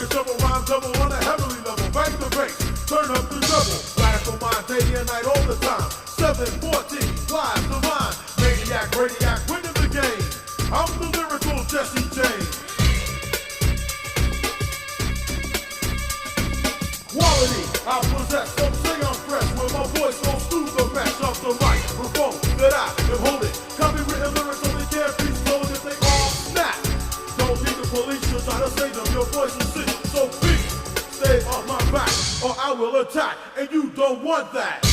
Like a shovel, rhyme double on a heavenly level. Bang the bass, turn up the double. Blast on mine day and night all the time. 714, live the line. Maniac, radiac, winning the game. I'm the lyrical Jesse James. Quality, I possess, some say I'm fresh. When my voice goes through the mesh of the microphone that I am holding. Copywritten lyrics only can't be stolen if they all snap. Don't need the police to try to save them, your voice is sick. So please, stay off my back or I will attack, and you don't want that.